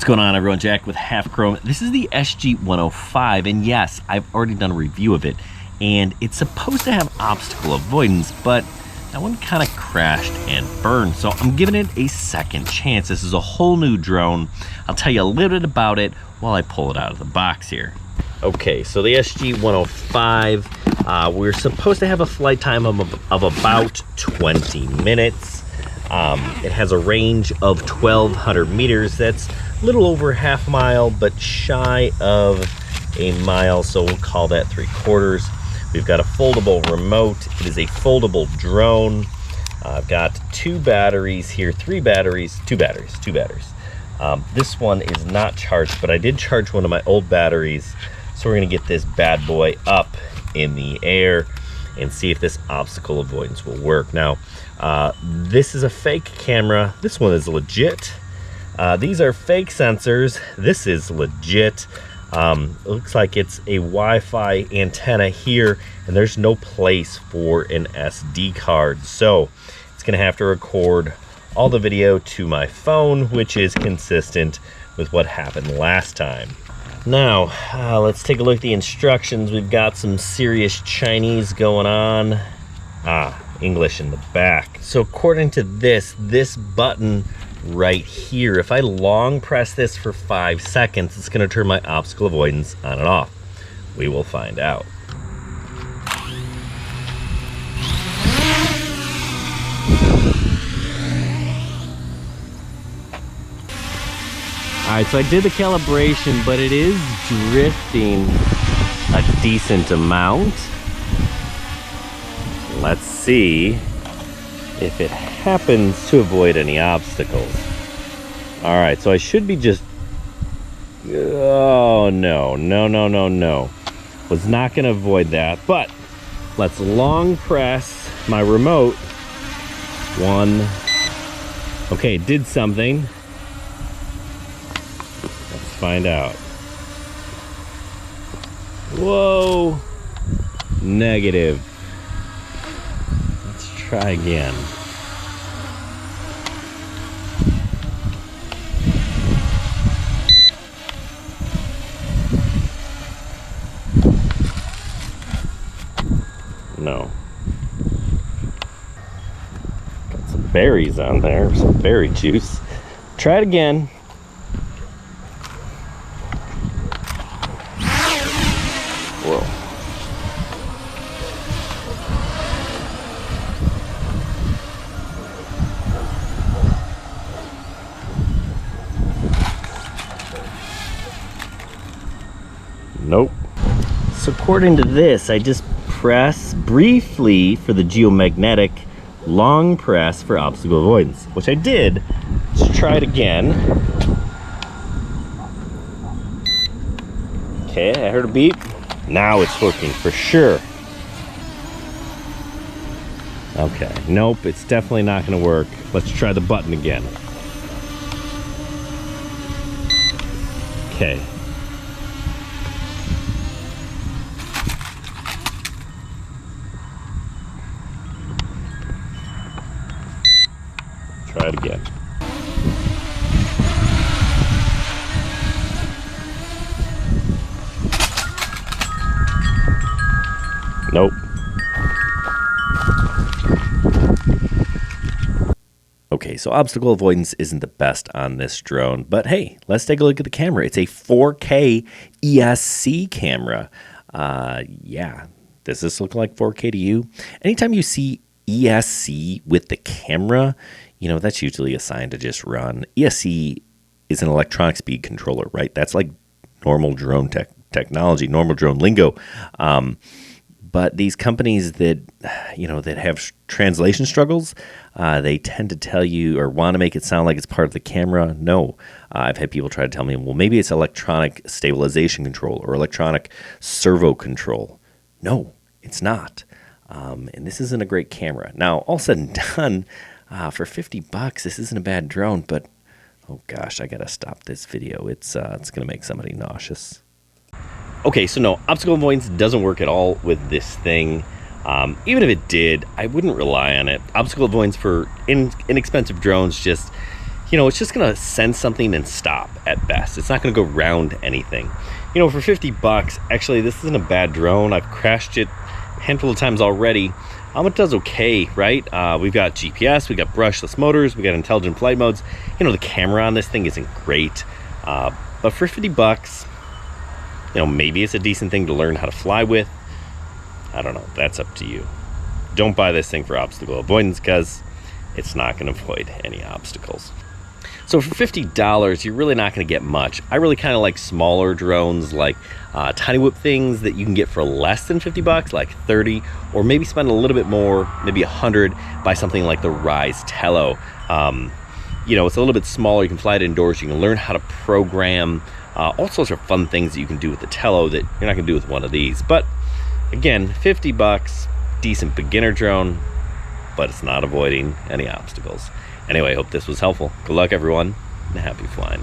going on, everyone? Jack with Half Chrome. This is the SG-105, and yes, I've already done a review of it, and it's supposed to have obstacle avoidance, but that one kind of crashed and burned, so I'm giving it a second chance. This is a whole new drone. I'll tell you a little bit about it while I pull it out of the box here. Okay, so the SG-105, we're supposed to have a flight time of about 20 minutes. It has a range of 1,200 meters. That's a little over half a mile, but shy of a mile, so we'll call that 3/4. We've got a foldable remote. It is a foldable drone. I've got two batteries here, two batteries. This one is not charged, but I did charge one of my old batteries, so we're gonna get this bad boy up in the air and see if this obstacle avoidance will work. Now, this is a fake camera. This one is legit. These are fake sensors. This is legit. It looks like it's a Wi-Fi antenna here, and there's no place for an SD card. So it's gonna have to record all the video to my phone, which is consistent with what happened last time. Now, let's take a look at the instructions. We've got some serious Chinese going on. English in the back. So according to this button right here, if I long press this for 5 seconds, it's gonna turn my obstacle avoidance on and off. We will find out. All right, so I did the calibration, but it is drifting a decent amount. Let's see if it happens to avoid any obstacles. All right, so I should be just, oh no. Was not gonna avoid that, but let's long press my remote. One, okay, did something. Let's find out. Whoa, negative. Try again. No. Got some berries on there, some berry juice. Try it again. Whoa. Nope. So according to this, I just press briefly for the geomagnetic, long press for obstacle avoidance, which I did. Let's try it again. Okay, I heard a beep. Now it's working for sure. Okay, nope, it's definitely not gonna work. Let's try the button again. Okay. Try it again. Nope. Okay, so obstacle avoidance isn't the best on this drone, but hey, let's take a look at the camera. It's a 4K ESC camera. Yeah, does this look like 4K to you? Anytime you see ESC with the camera, you know, that's usually a sign to just run. ESC is an electronic speed controller, right? That's like normal drone technology, normal drone lingo. But these companies that, you know, that have translation struggles, they tend to tell you or want to make it sound like it's part of the camera. No, I've had people try to tell me, well, maybe it's electronic stabilization control or electronic servo control. No, it's not. And this isn't a great camera. Now, all said and done, for 50 bucks, this isn't a bad drone, but oh gosh, I gotta stop this video. It's gonna make somebody nauseous. Okay, so no, obstacle avoidance doesn't work at all with this thing. Even if it did, I wouldn't rely on it. Obstacle avoidance for inexpensive drones just you know, it's just gonna send something and stop at best. It's not gonna go round anything. You know, for 50 bucks, actually, this isn't a bad drone. I've crashed it a handful of times already. It does okay, right? We've got GPS, we got brushless motors, we got intelligent flight modes. You know, the camera on this thing isn't great, but for 50 bucks, you know, maybe it's a decent thing to learn how to fly with. I don't know, that's up to you. Don't buy this thing for obstacle avoidance, because it's not gonna avoid any obstacles. So for $50, you're really not going to get much. I really kind of like smaller drones, like tiny whip things that you can get for less than 50 bucks, like 30, or maybe spend a little bit more, maybe 100, buy something like the Rise Tello. You know, it's a little bit smaller. You can fly it indoors. You can learn how to program all sorts of fun things that you can do with the Tello that you're not going to do with one of these. But again, 50 bucks, decent beginner drone, but it's not avoiding any obstacles. Anyway, I hope this was helpful. Good luck, everyone, and happy flying.